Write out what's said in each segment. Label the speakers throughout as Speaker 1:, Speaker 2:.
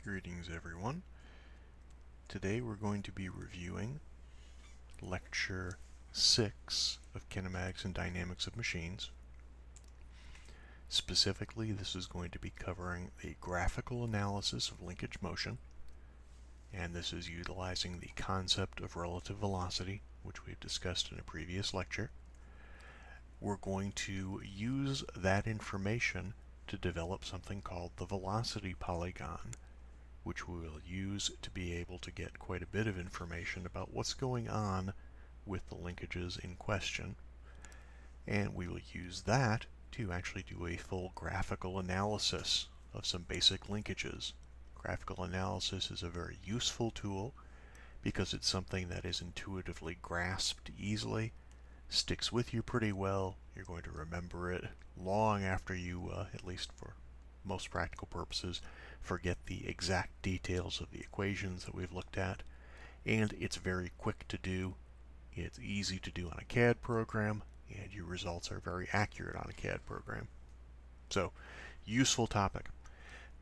Speaker 1: Greetings everyone. Today we're going to be reviewing Lecture 6 of Kinematics and Dynamics of Machines. Specifically, this is going to be covering the graphical analysis of linkage motion, and this is utilizing the concept of relative velocity, which we've discussed in a previous lecture. We're going to use that information to develop something called the velocity polygon, which we will use to be able to get quite a bit of information about what's going on with the linkages in question. And we will use that to actually do a full graphical analysis of some basic linkages. Graphical analysis is a very useful tool because it's something that is intuitively grasped easily, sticks with you pretty well. You're going to remember it long after you, at least for most practical purposes, forget the exact details of the equations that we've looked at. And it's very quick to do. It's easy to do on a CAD program, and your results are very accurate on a CAD program. So, useful topic.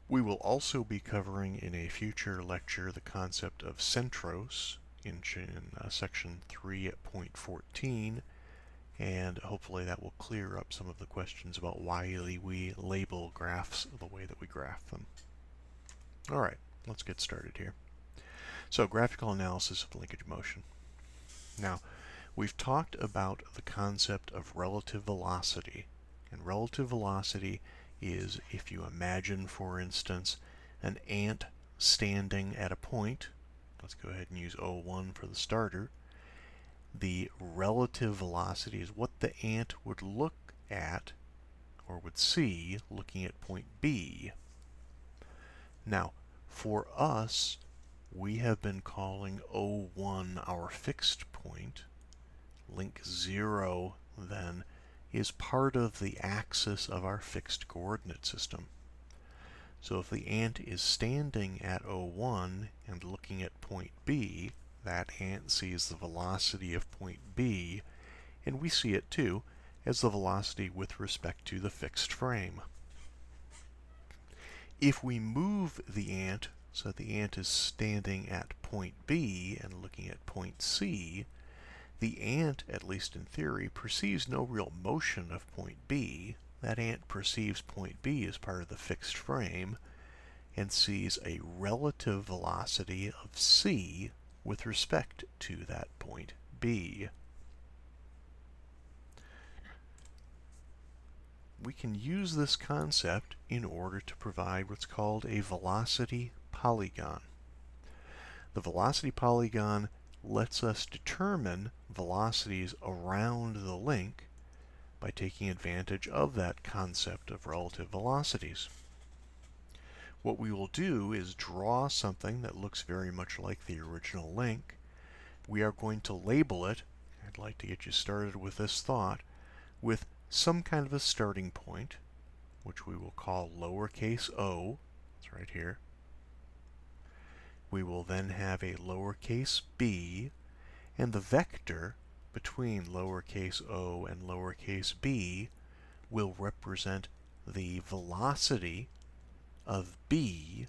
Speaker 1: We will also be covering in a future lecture the concept of centros in section 3.14, and hopefully that will clear up some of the questions about why we label graphs the way that we graph them. Alright, let's get started here. So, graphical analysis of linkage motion. Now, we've talked about the concept of relative velocity. And relative velocity is, if you imagine, for instance, an ant standing at a point. Let's go ahead and use O1 for the starter. The relative velocity is what the ant would look at, or would see, looking at point B. Now, for us, we have been calling O1 our fixed point. Link 0, then, is part of the axis of our fixed coordinate system. So if the ant is standing at O1 and looking at point B, that ant sees the velocity of point B, and we see it too as the velocity with respect to the fixed frame. If we move the ant so that the ant is standing at point B and looking at point C, the ant, at least in theory, perceives no real motion of point B. That ant perceives point B as part of the fixed frame and sees a relative velocity of C with respect to that point B. We can use this concept in order to provide what's called a velocity polygon. The velocity polygon lets us determine velocities around the link by taking advantage of that concept of relative velocities. What we will do is draw something that looks very much like the original link. We are going to label it, I'd like to get you started with this thought, with some kind of a starting point, which we will call lowercase o. It's right here. We will then have a lowercase b, and the vector between lowercase o and lowercase b will represent the velocity of b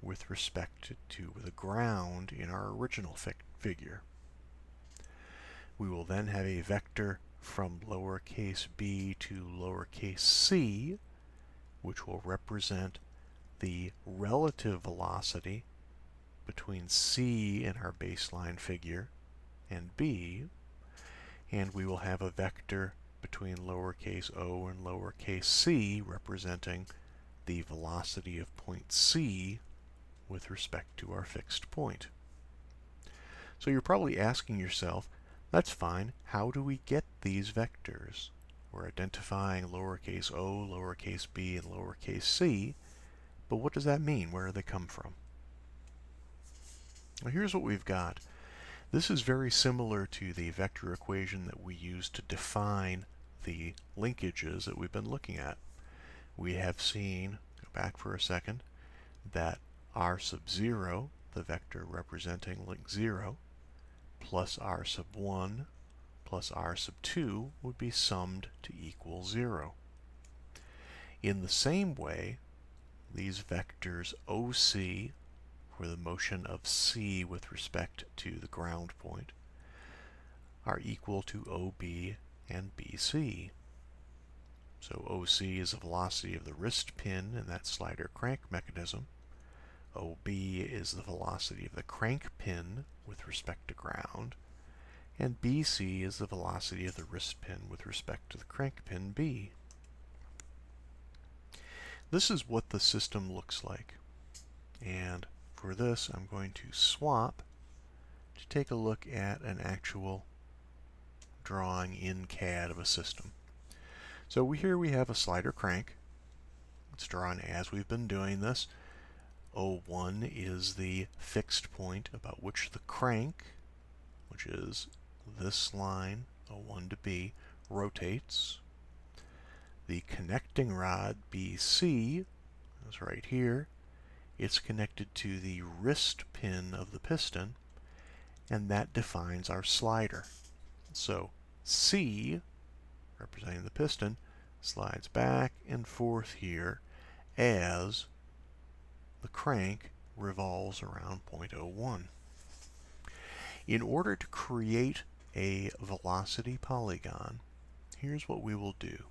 Speaker 1: with respect to the ground in our original figure. We will then have a vector from lowercase b to lowercase c, which will represent the relative velocity between c in our baseline figure and b, and we will have a vector between lowercase o and lowercase c representing the velocity of point C with respect to our fixed point. So you're probably asking yourself, that's fine, how do we get these vectors? We're identifying lowercase o, lowercase b, and lowercase c, but what does that mean? Where do they come from? Well, here's what we've got. This is very similar to the vector equation that we use to define the linkages that we've been looking at. We have seen, go back for a second, that r sub 0, the vector representing link 0, plus r sub 1 plus r sub 2 would be summed to equal 0. In the same way, these vectors OC where the motion of c with respect to the ground point, are equal to OB and BC. So OC is the velocity of the wrist pin in that slider crank mechanism. OB is the velocity of the crank pin with respect to ground. And BC is the velocity of the wrist pin with respect to the crank pin B. This is what the system looks like. And for this, I'm going to swap to take a look at an actual drawing in CAD of a system. So here we have a slider crank. It's drawn as we've been doing this. O1 is the fixed point about which the crank, which is this line, O1 to B, rotates. The connecting rod, BC, is right here. It's connected to the wrist pin of the piston, and that defines our slider. So C, representing the piston, slides back and forth here as the crank revolves around point O1. In order to create a velocity polygon, here's what we will do.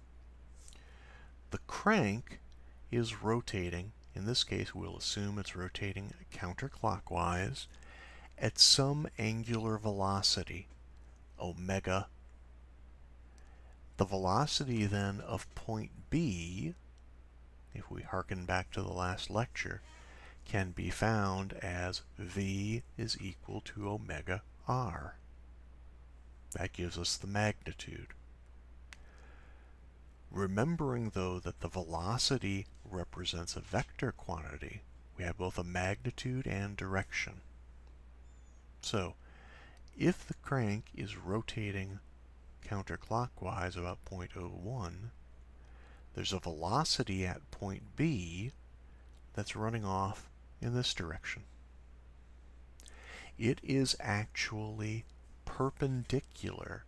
Speaker 1: The crank is rotating, in this case we'll assume it's rotating counterclockwise, at some angular velocity, omega. The velocity then of point B, if we hearken back to the last lecture, can be found as V is equal to omega r. That gives us the magnitude. Remembering, though, that the velocity represents a vector quantity, we have both a magnitude and direction. So, if the crank is rotating counterclockwise about point O1, there's a velocity at point B that's running off in this direction. It is actually perpendicular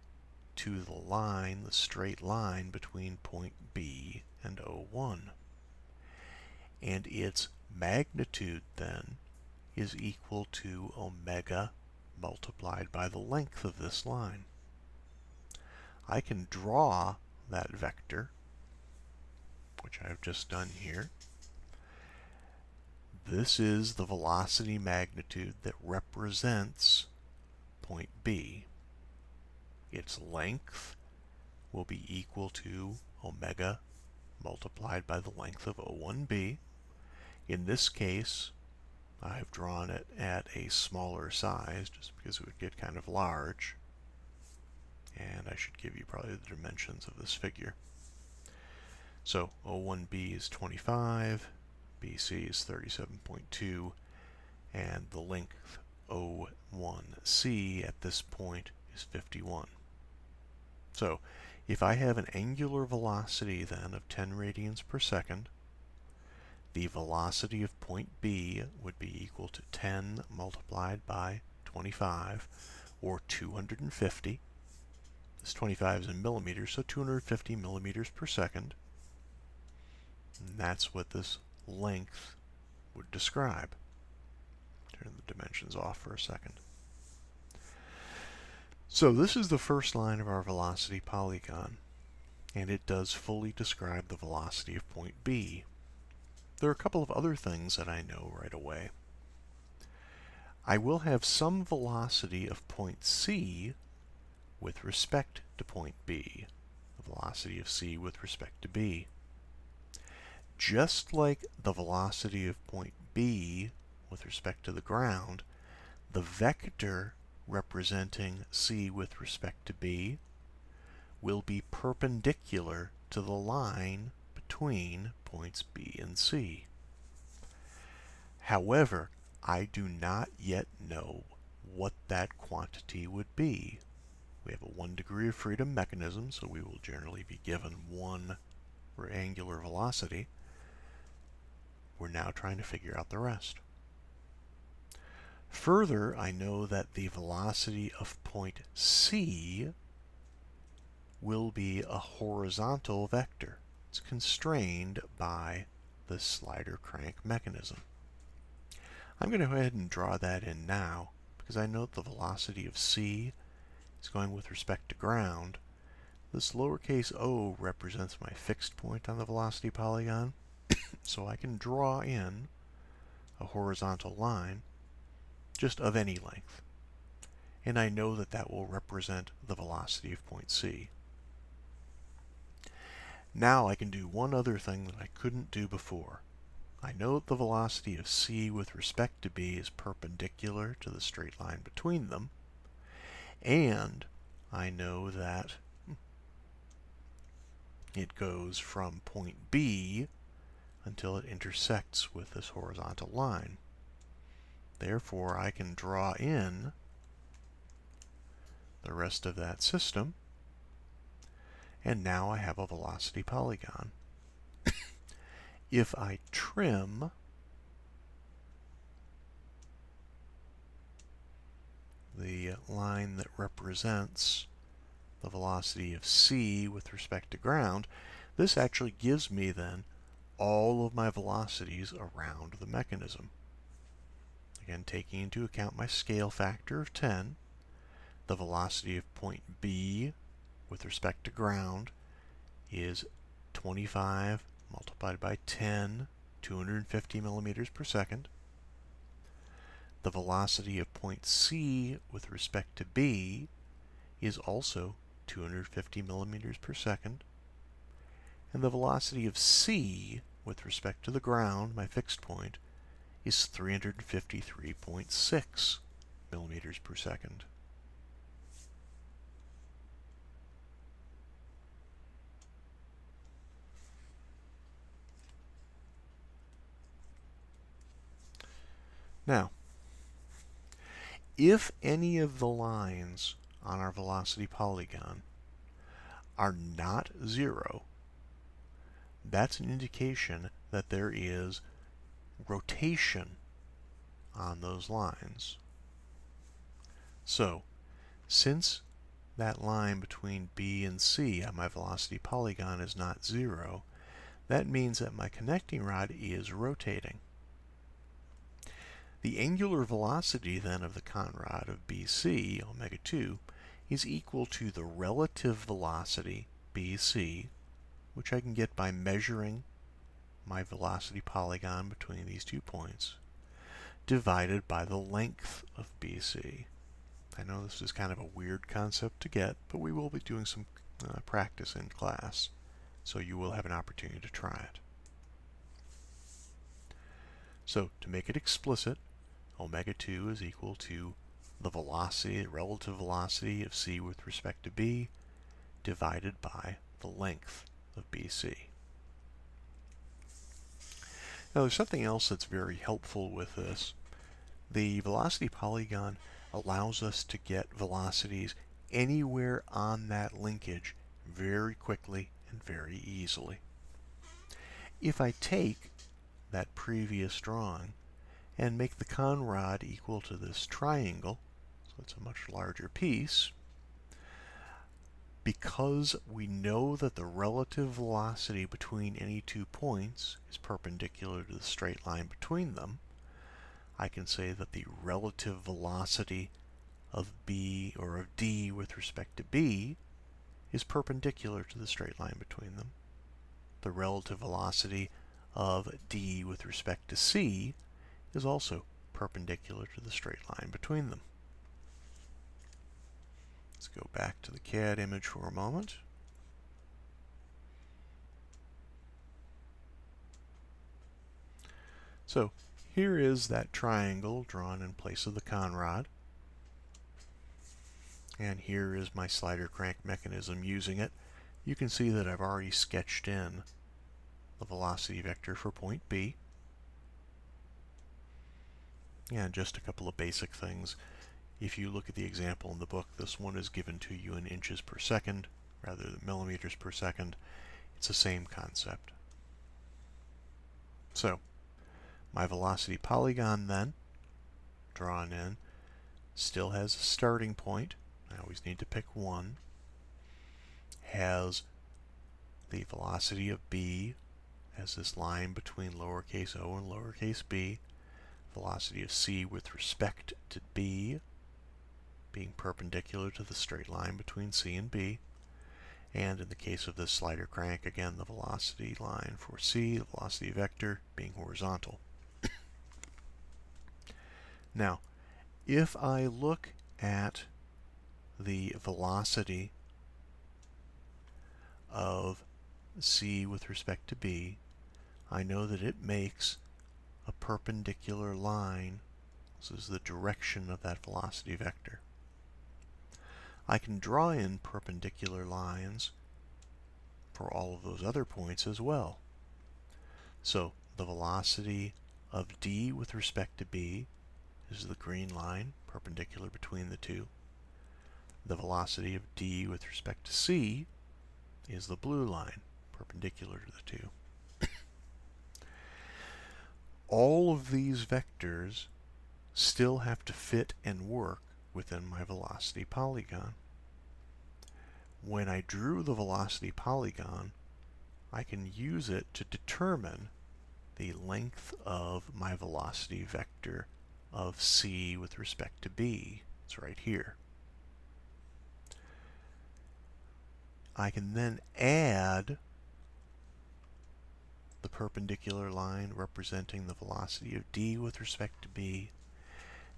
Speaker 1: to the line, the straight line between point B and O1. And its magnitude then is equal to omega multiplied by the length of this line. I can draw that vector, which I've just done here. This is the velocity magnitude that represents point B. Its length will be equal to omega multiplied by the length of O1B. In this case, I've drawn it at a smaller size just because it would get kind of large. And I should give you probably the dimensions of this figure. So O1B is 25, BC is 37.2, and the length O1C at this point is 51. So if I have an angular velocity then of 10 radians per second, the velocity of point B would be equal to 10 multiplied by 25, or 250. This 25 is in millimeters, so 250 millimeters per second. And that's what this length would describe. Turn the dimensions off for a second. So this is the first line of our velocity polygon, and it does fully describe the velocity of point B. There are a couple of other things that I know right away. I will have some velocity of point C with respect to point B, the velocity of C with respect to B. Just like the velocity of point B with respect to the ground, the vector representing C with respect to B will be perpendicular to the line between points B and C. However, I do not yet know what that quantity would be. We have a 1 degree of freedom mechanism, so we will generally be given one angular velocity. We're now trying to figure out the rest. Further, I know that the velocity of point C will be a horizontal vector. It's constrained by the slider crank mechanism. I'm going to go ahead and draw that in now because I know the velocity of c is going with respect to ground. This lowercase o represents my fixed point on the velocity polygon, so I can draw in a horizontal line just of any length. And I know that that will represent the velocity of point C. Now I can do one other thing that I couldn't do before. I know that the velocity of C with respect to B is perpendicular to the straight line between them, and I know that it goes from point B until it intersects with this horizontal line. Therefore, I can draw in the rest of that system, and now I have a velocity polygon. If I trim the line that represents the velocity of c with respect to ground, this actually gives me then all of my velocities around the mechanism. Again, taking into account my scale factor of 10, the velocity of point B with respect to ground is 25 multiplied by 10, 250 millimeters per second. The velocity of point C with respect to B is also 250 millimeters per second. And the velocity of C with respect to the ground, my fixed point, is 353.6 millimeters per second. Now, if any of the lines on our velocity polygon are not zero, that's an indication that there is rotation on those lines. So, since that line between B and C on my velocity polygon is not zero, that means that my connecting rod is rotating. The angular velocity then of the conrod of BC, omega 2, is equal to the relative velocity BC, which I can get by measuring my velocity polygon between these 2 points, divided by the length of BC. I know this is kind of a weird concept to get, but we will be doing some practice in class, so you will have an opportunity to try it. So, to make it explicit, omega 2 is equal to the velocity, the relative velocity of C with respect to B, divided by the length of BC. Now there's something else that's very helpful with this. The velocity polygon allows us to get velocities anywhere on that linkage very quickly and very easily. If I take that previous drawing and make the conrod equal to this triangle, so it's a much larger piece, because we know that the relative velocity between any 2 points is perpendicular to the straight line between them, I can say that the relative velocity of B or of D with respect to B is perpendicular to the straight line between them. The relative velocity of D with respect to C is also perpendicular to the straight line between them. Let's go back to the CAD image for a moment. So here is that triangle drawn in place of the conrod. And here is my slider crank mechanism using it. You can see that I've already sketched in the velocity vector for point B. And just a couple of basic things. If you look at the example in the book, this one is given to you in inches per second rather than millimeters per second. It's the same concept. So, my velocity polygon then, drawn in, still has a starting point. I always need to pick one. Has the velocity of B as this line between lowercase o and lowercase b. velocity of c with respect to b being perpendicular to the straight line between c and b. And in the case of this slider crank, again, the velocity line for c, the velocity vector, being horizontal. Now, if I look at the velocity of c with respect to b, I know that it makes a perpendicular line. This is the direction of that velocity vector. I can draw in perpendicular lines for all of those other points as well. So the velocity of d with respect to b is the green line perpendicular between the two. The velocity of d with respect to c is the blue line perpendicular to the two. All of these vectors still have to fit and work within my velocity polygon. When I drew the velocity polygon, I can use it to determine the length of my velocity vector of c with respect to b. It's right here. I can then add the perpendicular line representing the velocity of d with respect to b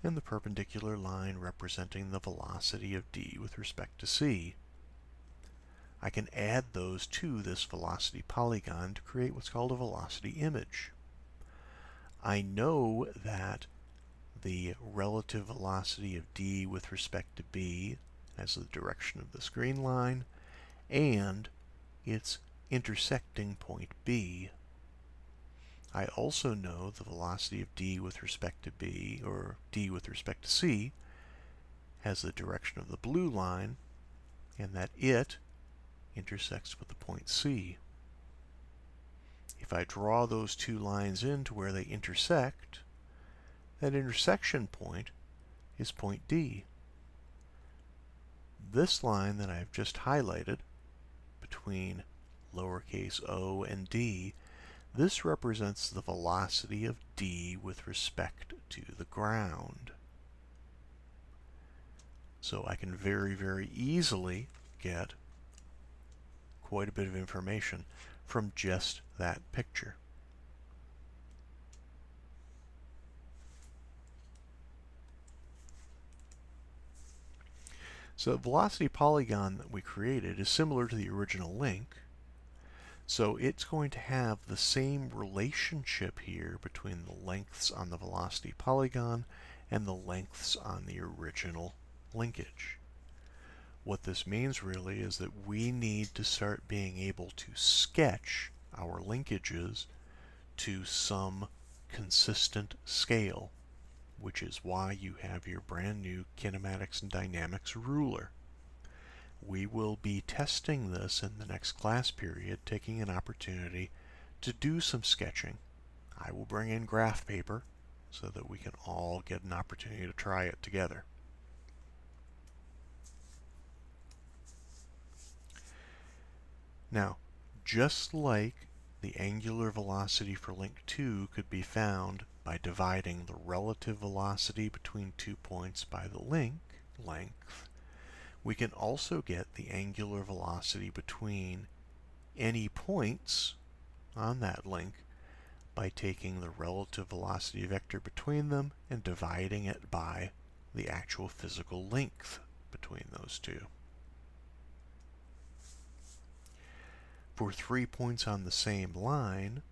Speaker 1: and the perpendicular line representing the velocity of d with respect to c. I can add those to this velocity polygon to create what's called a velocity image. I know that the relative velocity of d with respect to b as the direction of this green line and its intersecting point b. I also know the velocity of d with respect to b, or d with respect to c, has the direction of the blue line, and that it intersects with the point c. If I draw those two lines in to where they intersect, that intersection point is point D. This line that I've just highlighted between lowercase o and d, this represents the velocity of d with respect to the ground. So I can very, very easily get quite a bit of information from just that picture. So the velocity polygon that we created is similar to the original link. So it's going to have the same relationship here between the lengths on the velocity polygon and the lengths on the original linkage. What this means really is that we need to start being able to sketch our linkages to some consistent scale, which is why you have your brand new Kinematics and Dynamics ruler. We will be testing this in the next class period, taking an opportunity to do some sketching. I will bring in graph paper so that we can all get an opportunity to try it together. Now, just like the angular velocity for link 2 could be found by dividing the relative velocity between 2 points by the link length, we can also get the angular velocity between any points on that link by taking the relative velocity vector between them and dividing it by the actual physical length between those two. For 3 points on the same line,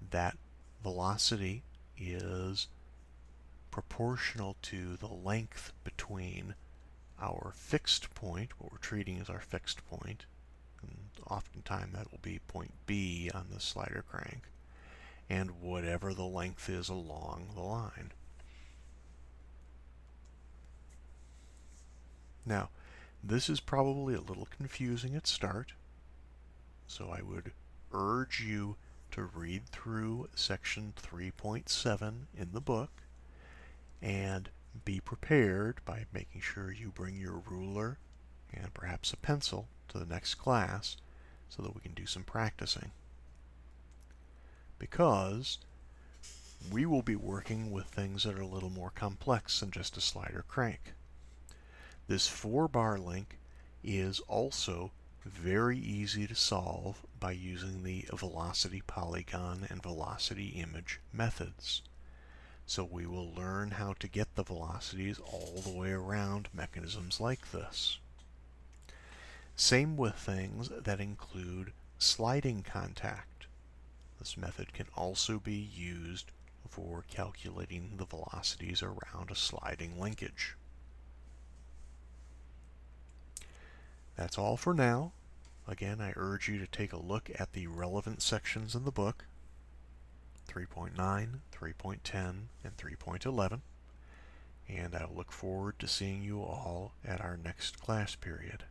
Speaker 1: that velocity is proportional to the length between our fixed point, what we're treating as our fixed point, and oftentimes that will be point B on the slider crank, and whatever the length is along the line. Now, this is probably a little confusing at start, so I would urge you to read through section 3.7 in the book and be prepared by making sure you bring your ruler and perhaps a pencil to the next class so that we can do some practicing. Because we will be working with things that are a little more complex than just a slider crank. This 4-bar link is also very easy to solve by using the velocity polygon and velocity image methods. So we will learn how to get the velocities all the way around mechanisms like this. Same with things that include sliding contact. This method can also be used for calculating the velocities around a sliding linkage. That's all for now. Again, I urge you to take a look at the relevant sections in the book, 3.9, 3.10, and 3.11, and I look forward to seeing you all at our next class period.